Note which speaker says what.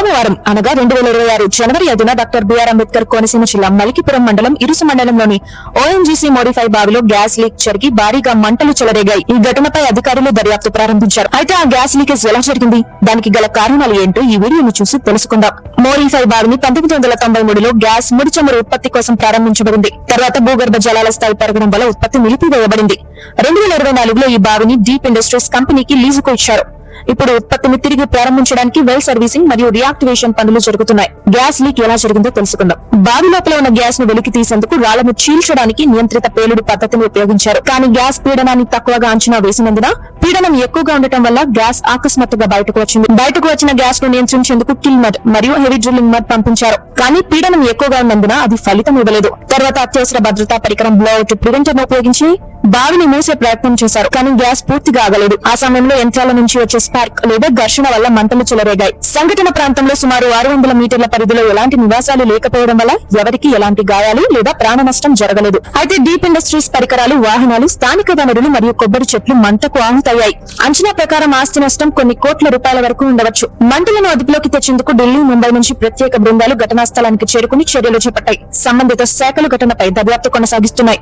Speaker 1: సోమవారం అనగా 2026 జనవరి 5న doctor BR Ambedkar Konaseema జిల్లా మలికిపురం మండలం ఇరుసు మండలంలోని ఓఎన్జీసీ మోడిఫై బావిలో గ్యాస్ లీక్ జరిగి భారీగా మంటలు చెలరేగాయి. ఈ ఘటనపై అధికారులు దర్యాప్తు ప్రారంభించారు. అయితే ఆ గ్యాస్ లీకేజ్ ఎలా జరిగింది, దానికి గల కారణాలు ఏంటో ఈ వీడియోను చూసి తెలుసుకుందాం. మోడిఫై బావిని 1993లో గ్యాస్ ముడి చమురు ఉత్పత్తి కోసం ప్రారంభించబడింది. తర్వాత భూగర్భ జలాల స్థాయి పెరగడం వల్ల ఉత్పత్తి నిలిపివేయబడింది. 2024లో ఈ బావిని డీప్ ఇండస్ట్రీస్ కంపెనీకి లీజుకు ఇచ్చారు. ఇప్పుడు ఉత్పత్తిని తిరిగి ప్రారంభించడానికి వెల్ సర్వీసింగ్ మరియు రియాక్టివేషన్ పనులు జరుగుతున్నాయి. గ్యాస్ లీక్ ఎలా జరిగిందో తెలుసుకుందాం. బావి లోపల ఉన్న గ్యాస్ ను వెలికి తీసేందుకు రాళ్లను చీల్చడానికి నియంత్రిత పేలుడు పద్ధతిని ఉపయోగించారు. కానీ గ్యాస్ పీడనాన్ని తక్కువగా అంచనా వేసినందున పీడనం ఎక్కువగా ఉండటం వల్ల గ్యాస్ అకస్మాత్తుగా బయటకు వచ్చింది. బయటకు వచ్చిన గ్యాస్ ను నియంత్రించేందుకు కిల్ మడ్ మరియు హెవీ డ్రిల్లింగ్ మడ్ పంపించారు. కానీ పీడనం ఎక్కువగా ఉన్నందున అది ఫలితం ఇవ్వలేదు. తర్వాత అత్యవసర భద్రతా పరికరం బ్లోఅవుట్ ప్రివెంటర్ ను ఉపయోగించి బావిని మూసే ప్రయత్నం చేశారు. కానీ గ్యాస్ పూర్తిగా ఆగలేదు. ఆ సమయంలో యంత్రాల నుంచి వచ్చే స్పార్క్ లేదా ఘర్షణ వల్ల మంటలు చెలరేగాయి. సంఘటన ప్రాంతంలో సుమారు 600 మీటర్ల పరిధిలో ఎలాంటి నివాసాలు లేకపోవడం వల్ల ఎవరికి ఎలాంటి గాయాలు లేదా ప్రాణ నష్టం జరగలేదు. అయితే డీప్ ఇండస్ట్రీస్ పరికరాలు, వాహనాలు, స్థానిక వనరులు మరియు కొబ్బరి చెట్లు మంటకు ఆహుతయ్యాయి. అంచనా ప్రకారం ఆస్తి నష్టం కొన్ని కోట్ల రూపాయల వరకు ఉండవచ్చు. మంటలను అదుపులోకి తెచ్చేందుకు ఢిల్లీ, ముంబై నుంచి ప్రత్యేక బృందాలు ఘటనా స్థలానికి చేరుకుని చర్యలు చేపట్టాయి. సంబంధిత శాఖలు ఘటనపై దర్యాప్తు కొనసాగిస్తున్నాయి.